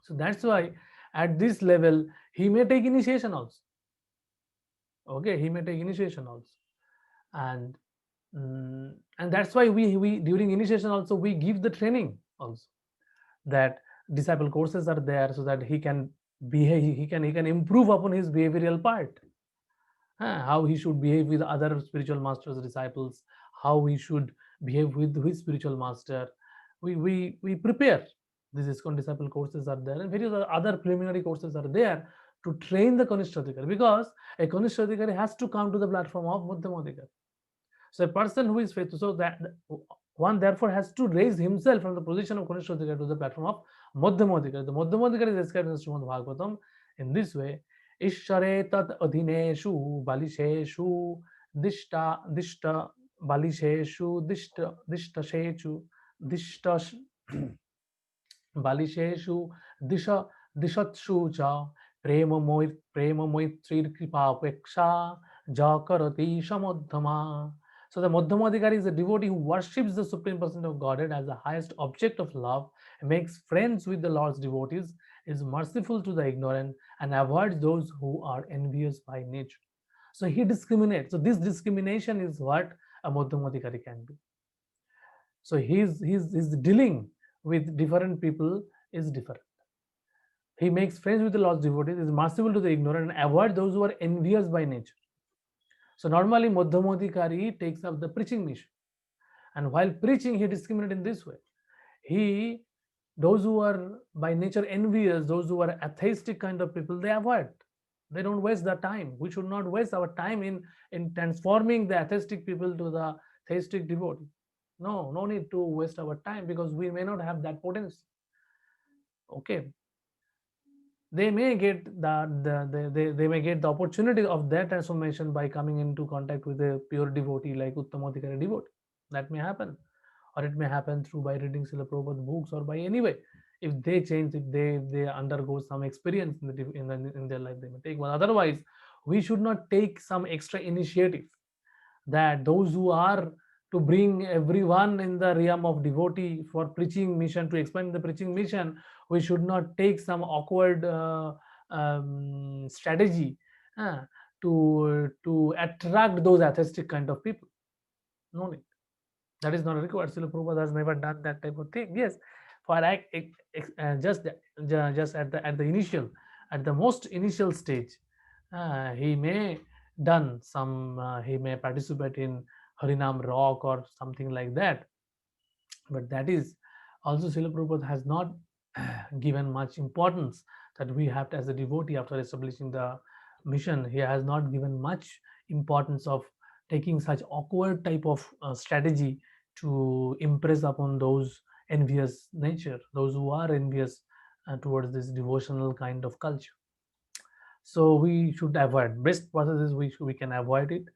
So that's why at this level he may take initiation also. Okay, he may take initiation also, and that's why we during initiation also we give the training also, that disciple courses are there so that he can behave, he can improve upon his behavioral part, how he should behave with other spiritual masters, disciples, how he should behave with his spiritual master. We prepare. These ISKCON disciple courses are there, and various other preliminary courses are there to train the Kanishta Adhikari, because a Kanishta Adhikari has to come to the platform of Madhyama Adhikari. So a person who is faithful, so that one therefore has to raise himself from the position of Kanishta Adhikari to the platform of Madhyama Adhikari. The Madhyama Adhikari is described in Srimad Bhagavatam in this way: Ishare tat adhineshu balisheshu dishta balisheshu dishtashechu dishtash balisheshu dishatshu cha prema moitrir kripa peksha jakarati samadhama. So the Madhyama Adhikari is a devotee who worships the Supreme Personality of Godhead as the highest object of love, makes friends with the Lord's devotees, is merciful to the ignorant, and avoids those who are envious by nature. So he discriminates. So this discrimination is what a Madhyamadikari can do. So his dealing with different people is different. He makes friends with the lost devotees, is merciful to the ignorant, and avoid those who are envious by nature. So normally Madhyamadikari takes up the preaching mission, and while preaching he discriminates in this way. Those who are by nature envious, those who are atheistic kind of people, they avoid. They don't waste their time. We should not waste our time in transforming the atheistic people to the theistic devotee. No need to waste our time, because we may not have that potency. Okay, they may get they may get the opportunity of that transformation by coming into contact with a pure devotee like Uttamadikari devotee. That may happen, or it may happen through by reading Srila Prabhupada books, or by any way. If they change, if they undergo some experience in their life, they may take. But otherwise, we should not take some extra initiative, that those who are to bring everyone in the realm of devotee for preaching mission, to expand the preaching mission, we should not take some awkward strategy to attract those atheistic kind of people. No need. That is not required. Srila Prabhupada has never done that type of thing. Yes, for just at the initial, at the most initial stage, he may done some. He may participate in Harinam Rock or something like that. But that is also, Srila Prabhupada has not given much importance that we have to, as a devotee, after establishing the mission, he has not given much importance of taking such awkward type of strategy to impress upon those envious nature, those who are envious towards this devotional kind of culture. So we should avoid. Best processes we can avoid it,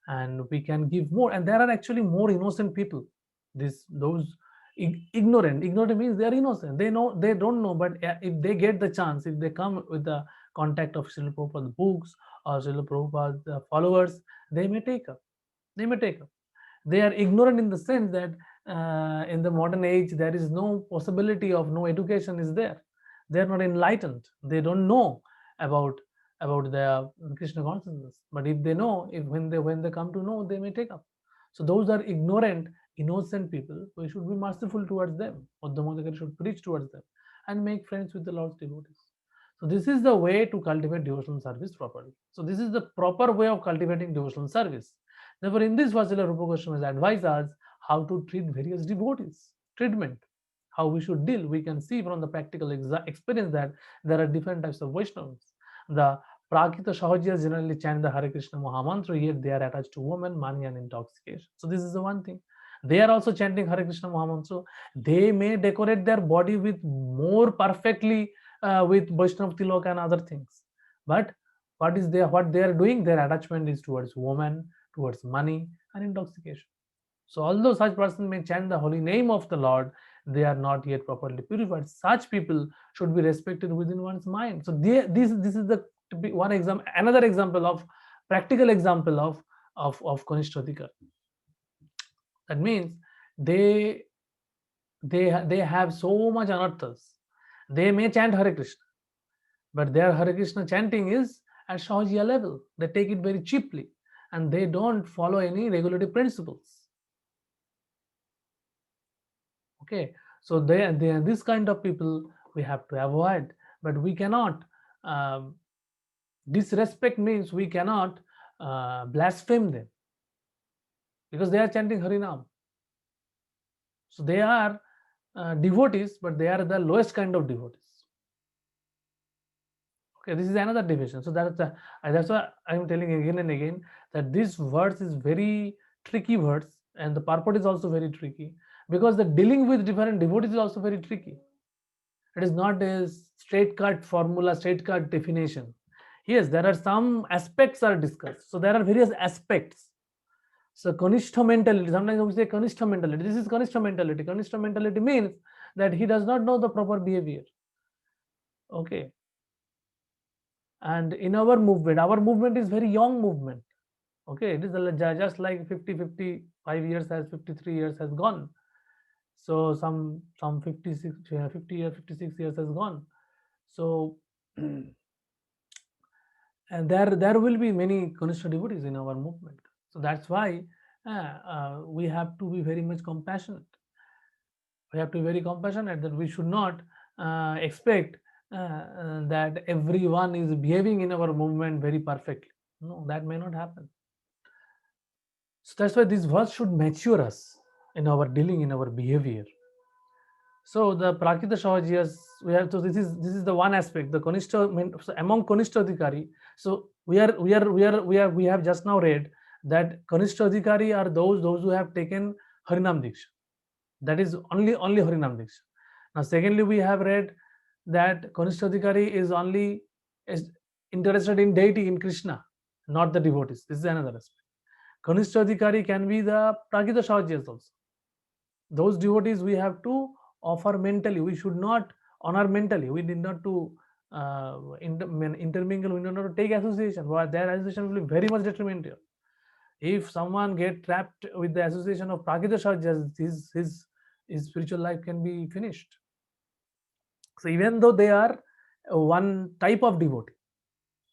and we can give more. And there are actually more innocent people. Those ignorant means they are innocent. They don't know, but if they get the chance, if they come with the contact of Srila Prabhupada's books or Srila Prabhupada's followers, they may take up. They are ignorant in the sense that in the modern age there is no possibility of, no education is there. They are not enlightened. They don't know about the Krishna consciousness. But if they know, when they come to know, they may take up. So those are ignorant, innocent people. We should be merciful towards them. Madhyamadikari should preach towards them and make friends with the Lord's devotees. So this is the way to cultivate devotional service properly. So this is the proper way of cultivating devotional service. Therefore, in this verse, Rupa Goswami has advised us how to treat various devotees. Treatment, how we should deal. We can see from the practical experience that there are different types of Vaishnavas. The Prakita Sahajiyas generally chant the Hare Krishna Mahamantra, yet they are attached to women, money, and intoxication. So this is the one thing. They are also chanting Hare Krishna Mahamantra. They may decorate their body with more perfectly with Vaishnav Tilak and other things. But what they are doing, their attachment is towards woman, towards money, and intoxication. So although such person may chant the holy name of the Lord, they are not yet properly purified. Such people should be respected within one's mind. So this is the one example, another example of practical example of Kanishta Adhikar. That means they have so much anarthas. They may chant Hare Krishna, but their Hare Krishna chanting is at Sahajiya level. They take it very cheaply, and they don't follow any regulative principles. Okay, so they are this kind of people we have to avoid. But we cannot disrespect, means we cannot blaspheme them, because they are chanting Harinam. So they are devotees, but they are the lowest kind of devotees. Okay, this is another division. So that's why I'm telling again and again that this verse is very tricky verse, and the purport is also very tricky, because the dealing with different devotees is also very tricky. It is not a straight cut formula, straight cut definition. Yes, there are some aspects are discussed. So there are various aspects. So Kanishta mentality, sometimes we say Kanishta mentality. This is Kanishta mentality. Kanishta mentality means that he does not know the proper behavior. Okay. And in our movement is very young movement. Okay, it is just like 55 years has 53 years has gone. So some 56 years has gone. So and there will be many Kanishta devotees in our movement. So that's why we have to be very much compassionate. We have to be very compassionate, that we should not expect that everyone is behaving in our movement very perfectly. No, that may not happen. So that's why this verse should mature us in our dealing, in our behavior. So the Prakita Shahajiyas, we have to. This is the one aspect. The Kanishta, so among Kanishta Adhikari. So we have just now read that Kanishta Adhikari are those who have taken Harinam Diksha. That is only Harinam Diksha. Now, secondly, we have read that Kanishta Adhikari is interested in deity, in Krishna, not the devotees. This is another aspect. Kanishta Adhikari can be the Prakita Shahajiyas also. Those devotees we have to offer mentally. We should not honor mentally. We need not to intermingle. We need not to take association. Why? Their association will be very much detrimental. If someone get trapped with the association of Prakita Shahajiyas, his spiritual life can be finished. So even though they are one type of devotee,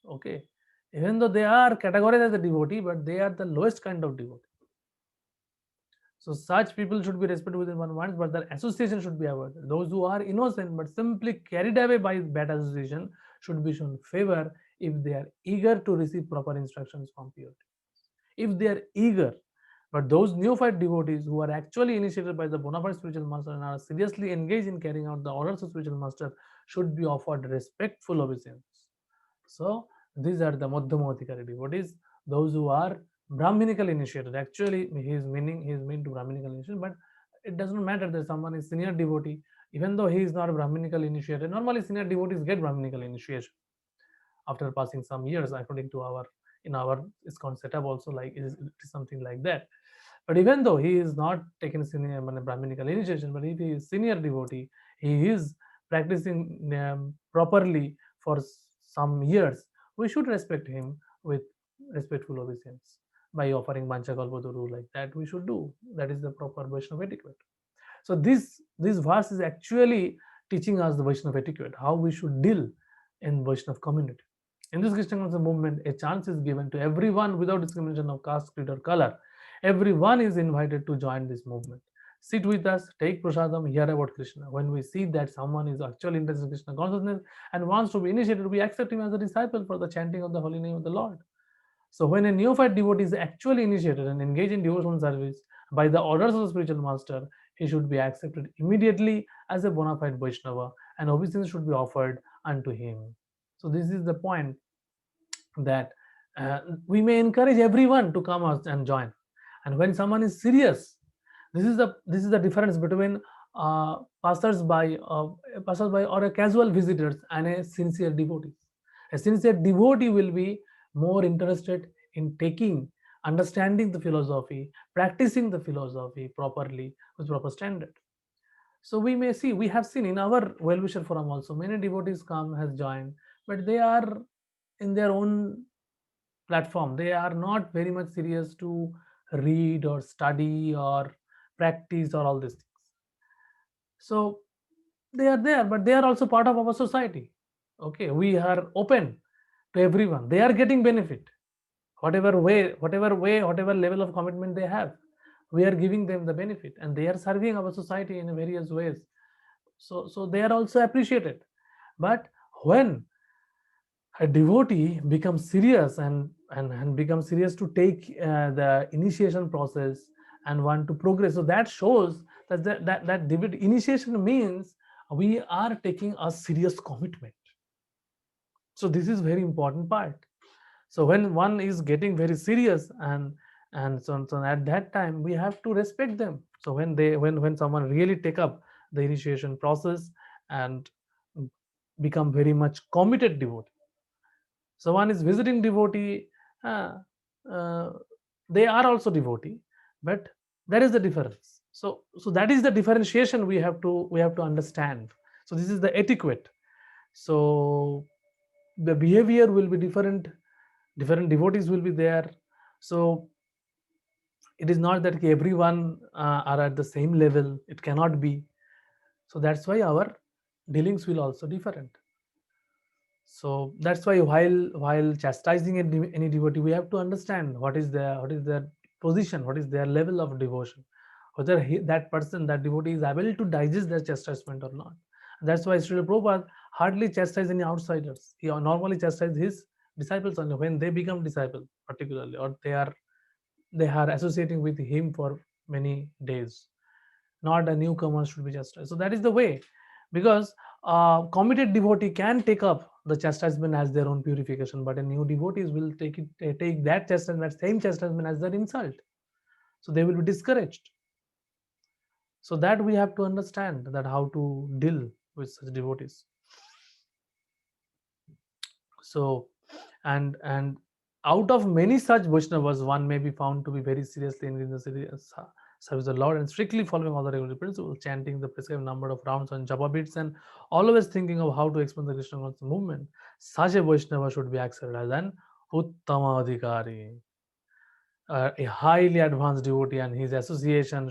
okay, even though they are categorized as a devotee, but they are the lowest kind of devotee. So such people should be respected within one mind, but their association should be avoided. Those who are innocent but simply carried away by bad association should be shown favor if they are eager to receive proper instructions from purity. If they are eager, but those neophyte devotees who are actually initiated by the bona fide spiritual master and are seriously engaged in carrying out the orders of spiritual master should be offered respectful obeisance. So these are the Madhyama Adhikari devotees, those who are Brahminical initiated. Actually, he is mean to Brahminical initiation, but it does not matter that someone is senior devotee, even though he is not Brahminical initiated. Normally, senior devotees get Brahminical initiation after passing some years, according to our ISKCON setup. Also, like it is something like that. But even though he is not taken senior Brahminical initiation, but if he is senior devotee, he is practicing properly for some years, we should respect him with respectful obeisance by offering Panchakalpaduru like that. We should do that. Is the proper Vaishnava etiquette. So this verse is actually teaching us the Vaishnava etiquette, how we should deal in Vaishnava community. In this Krishna consciousness movement, a chance is given to everyone without discrimination of caste, creed, or color. Everyone is invited to join this movement. Sit with us, take prasadam, hear about Krishna. When we see that someone is actually interested in Krishna consciousnness and wants to be initiated, we accept him as a disciple for the chanting of the holy name of the Lord. So when a neophyte devotee is actually initiated and engaged in devotional service by the orders of the spiritual master, he should be accepted immediately as a bona fide Vaishnava, and obeisance should be offered unto him. So this is the point, that we may encourage everyone to come out and join. And when someone is serious, this is the difference between passers-by or a casual visitors and a sincere devotee. A sincere devotee will be more interested in understanding the philosophy, practicing the philosophy properly with proper standard. So we have seen in our well-wisher forum also, many devotees has joined, but they are in their own platform. They are not very much serious to read or study or practice or all these things. So they are there, but they are also part of our society. Okay, we are open to everyone. They are getting benefit, whatever level of commitment they have. We are giving them the benefit, and they are serving our society in various ways. So they are also appreciated. But when a devotee becomes serious and becomes serious to take the initiation process and want to progress, so that shows that devotee initiation means we are taking a serious commitment. So this is very important part. So when one is getting very serious and so at that time we have to respect them. So when someone really take up the initiation process and become very much committed devotee. So one is visiting devotee, they are also devotee, but there is the difference. So that is the differentiation we have to understand. So this is the etiquette. So the behavior will be different devotees will be there. So it is not that everyone are at the same level. It cannot be. So that's why our dealings will also different. So that's why while chastising any devotee, we have to understand what is their position, what is their level of devotion, whether that person, that devotee, is able to digest their chastisement or not. That's why Srila Prabhupada hardly chastise any outsiders. He normally chastises his disciples only when they become disciples, particularly, or they are associating with him for many days. Not a newcomer should be chastised. So that is the way, because committed devotee can take up the chastisement as their own purification, but a new devotees will take that chastisement, same chastisement, as their insult. So they will be discouraged. So that we have to understand that how to deal with such devotees. So and out of many such Vaishnavas, one may be found to be very seriously engaged in the service of the Lord and strictly following all the regular principles, chanting the prescribed number of rounds on japa beats, and always thinking of how to expand the Krishna conscious movement. Such a Vaishnava should be accepted as an Uttama Adhikari, a highly advanced devotee, and his association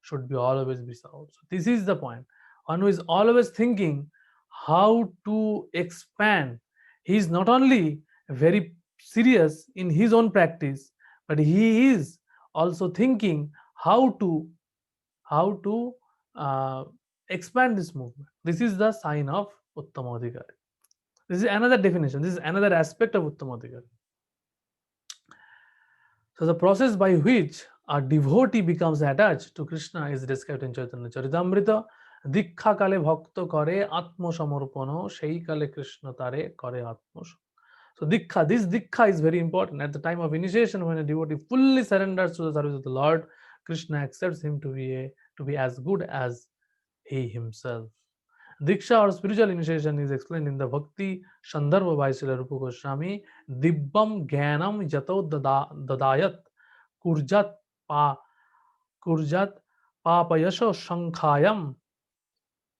should be always be sought. So this is the point. One who is always thinking how to expand. He is not only very serious in his own practice, but he is also thinking how to expand this movement. This is the sign of Uttama Adhikari. This is another definition. This is another aspect of Uttama Adhikari. So the process by which a devotee becomes attached to Krishna is described in Chaitanya Charitamrita. Dikkha kale bhakto kare atma samarpano, shei kale Krishna tare kare atma. So Dikkha, this Dikkha is very important. At the time of initiation, when a devotee fully surrenders to the service of the Lord, Krishna accepts him to be as good as he himself. Diksha or spiritual initiation is explained in the Bhakti Shandarbha by Srila Rupa Goswami. Dibbam Jnanam Yato Dadayat Kurjat Papayasho Shankhayam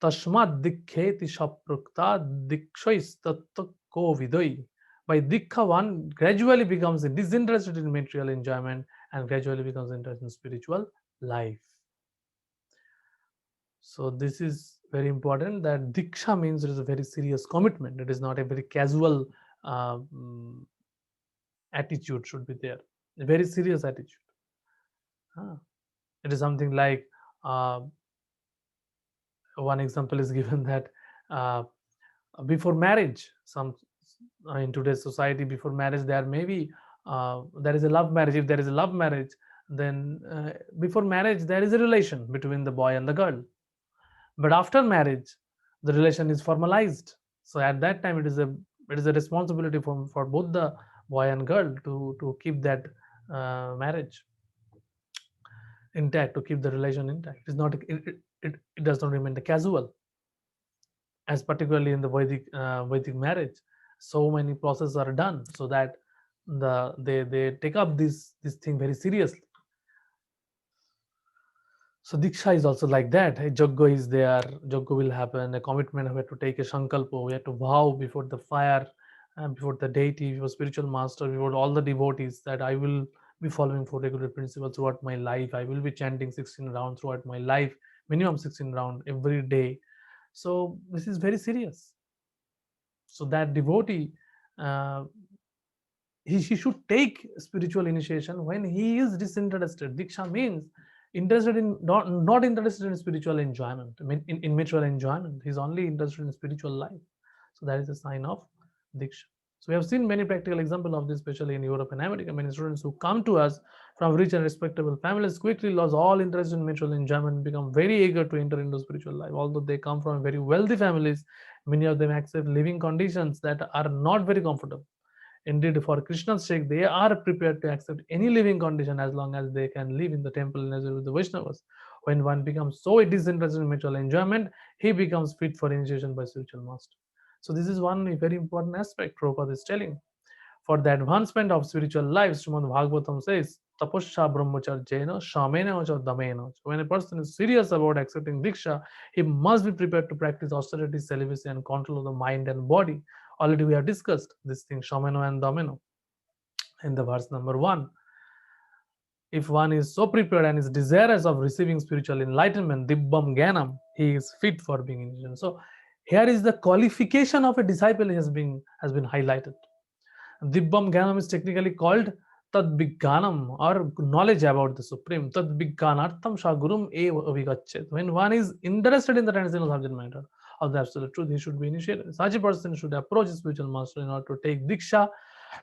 Tashmat Dikkheti Shaprukta Dikshais Tattva Ko Vidoi. By Dikha, one gradually becomes disinterested in material enjoyment and gradually becomes interested in spiritual life. So this is very important, that Diksha means it is a very serious commitment. It is not a very casual attitude should be there. A very serious attitude. It is something like, one example is given that before marriage, in today's society, before marriage, there may be there is a love marriage. If there is a love marriage, then before marriage there is a relation between the boy and the girl. But after marriage, the relation is formalized. So at that time, it is a responsibility for both the boy and girl to keep that marriage intact, to keep the relation intact. It is not. It does not remain the casual. As particularly in the Vedic marriage, so many processes are done so that they take up this thing very seriously. So Diksha is also like that. A Jagga is there, Jagga will happen, a commitment, we have to take a Sankalpa, we have to vow before the fire, before the deity, before spiritual master, before all the devotees, that I will be following 4 regular principles throughout my life. I will be chanting 16 rounds throughout my life, minimum 16 rounds every day. So this is very serious. So that devotee, he should take spiritual initiation when he is disinterested. Diksha means interested in, not interested in spiritual enjoyment, in material enjoyment. He's only interested in spiritual life. So that is a sign of Diksha. So we have seen many practical examples of this, especially in Europe and America. Many students who come to us from rich and respectable families quickly lose all interest in material enjoyment and become very eager to enter into spiritual life. Although they come from very wealthy families, many of them accept living conditions that are not very comfortable. Indeed, for Krishna's sake, they are prepared to accept any living condition as long as they can live in the temple with the Vaishnavas. When one becomes so disinterested in material enjoyment, he becomes fit for initiation by spiritual master. So this is one very important aspect Prabhupada is telling. For the advancement of spiritual life, Srimad Bhagavatam says, Tapasya brahmacharjena shamena cha damena. When a person is serious about accepting Diksha, he must be prepared to practice austerity, celibacy, and control of the mind and body. Already we have discussed this thing, shameno and dameno, in the verse number 1. If one is so prepared and is desirous of receiving spiritual enlightenment, dibbam jnanam, he is fit for being initiated. So Here is the qualification of a disciple has been highlighted. Dibbam Gyanam is technically called Tad Bigyanam, or knowledge about the Supreme. Tad Bigyanartham Shagurum E Avigachet. When one is interested in the transcendental subject matter of the absolute truth, he should be initiated. Such a person should approach his spiritual master in order to take Diksha.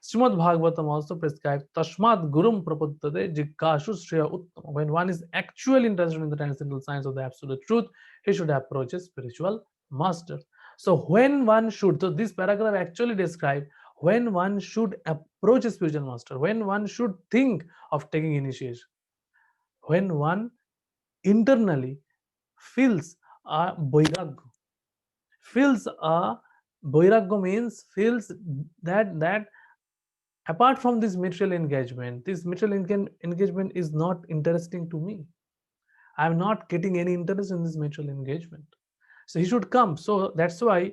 Srimad Bhagavatam also prescribes Tashmat Gurum Prapaddate Jikkashu Shreya Uttam. When one is actually interested in the transcendental science of the absolute truth, he should approach a spiritual master. So when one should, so this paragraph actually describes when one should approach a spiritual master, when one should think of taking initiation, when one internally feels a boiragya. Feels a boiragya means feels that apart from this material engagement, this material engagement is not interesting to me. I am not getting any interest in this material engagement. So he should come. So that's why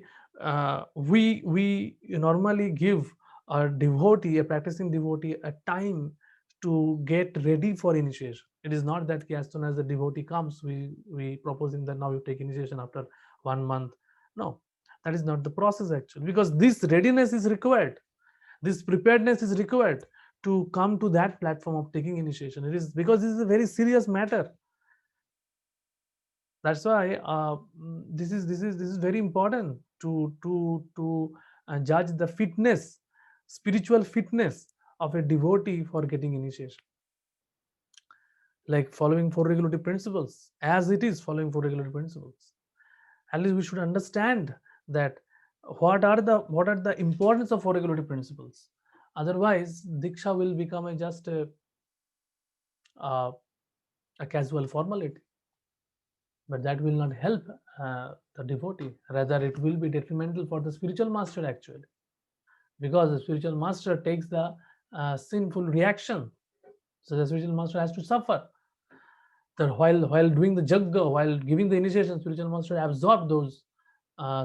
we normally give a devotee, a practicing devotee, a time to get ready for initiation. It is not that as soon as the devotee comes, we proposing that now you take initiation after 1 month. No, that is not the process actually, because this readiness is required. This preparedness is required to come to that platform of taking initiation. It is because this is a very serious matter. That's why this is very important to judge the fitness, spiritual fitness of a devotee for getting initiation, like following 4 regulative principles, as it is following 4 regulative principles. At least we should understand that what are the importance of 4 regulative principles. Otherwise, Diksha will become just a casual formality. But that will not help the devotee. Rather, it will be detrimental for the spiritual master actually, because the spiritual master takes the sinful reaction. So the spiritual master has to suffer. That while doing the jagga, while giving the initiation, spiritual master absorb those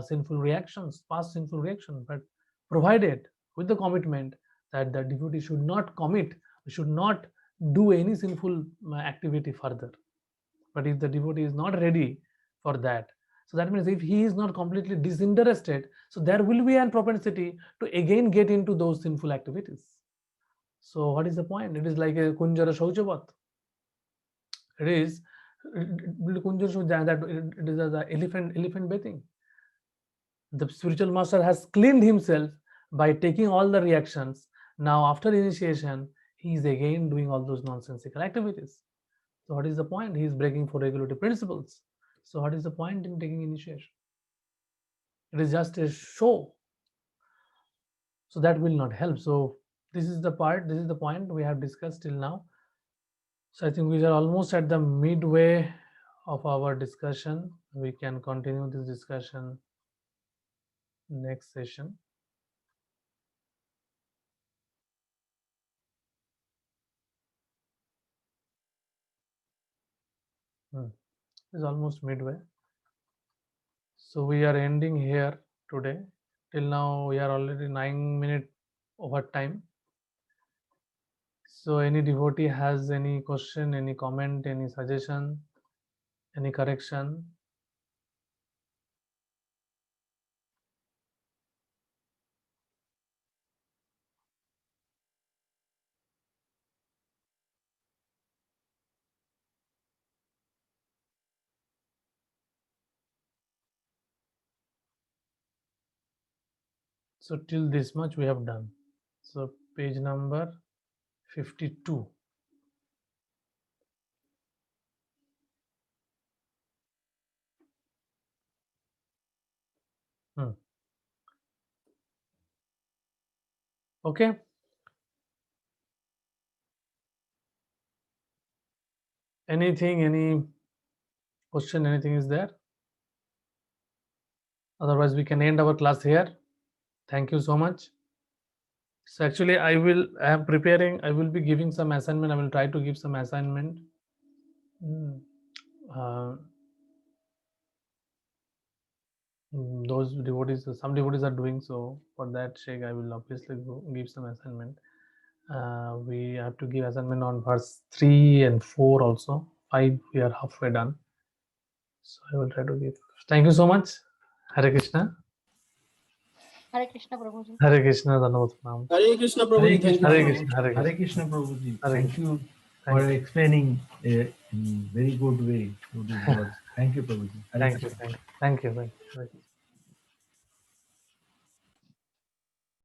sinful reactions, past sinful reactions, but provided with the commitment that the devotee should not commit, should not do any sinful activity further. But if the devotee is not ready for that, so that means if he is not completely disinterested, so there will be an propensity to again get into those sinful activities. So what is the point? It is like a kunjara shauchavat. It is that it is the elephant bathing. The spiritual master has cleaned himself by taking all the reactions. Now after initiation, he is again doing all those nonsensical activities. So what is the point? He is breaking 4 regulative principles. So what is the point in taking initiation? It is just a show. So that will not help. So this is the point we have discussed till now. So I think we are almost at the midway of our discussion. We can continue this discussion next session. It's almost midway. So we are ending here today. Till now we are already 9 minutes over time. So any devotee has any question, any comment, any suggestion, any correction? So till this much we have done. So page number 52. Okay. Anything, any question, anything is there? Otherwise we can end our class here. Thank you so much. So actually I will be giving some assignment. I will try to give some assignment. Those devotees, some devotees are doing, so for that sake I will obviously give some assignment. We have to give assignment on verse 3 and 4 also. 5 we are halfway done, so I will try to give. Thank you so much. हरे कृष्णा प्रभु जी। हरे कृष्णा धन्यवाद प्रणाम Hare Krishna Prabhuji, thank you. Hare so Krishna, much. Hare Krishna. Hare Krishna Prabhuji. Hare Thank Krishna. you Thank for you. explaining in very good way to this verse. Thank you, Prabhuji. Hare Thank you, Krishna. thank you, thank you, thank you.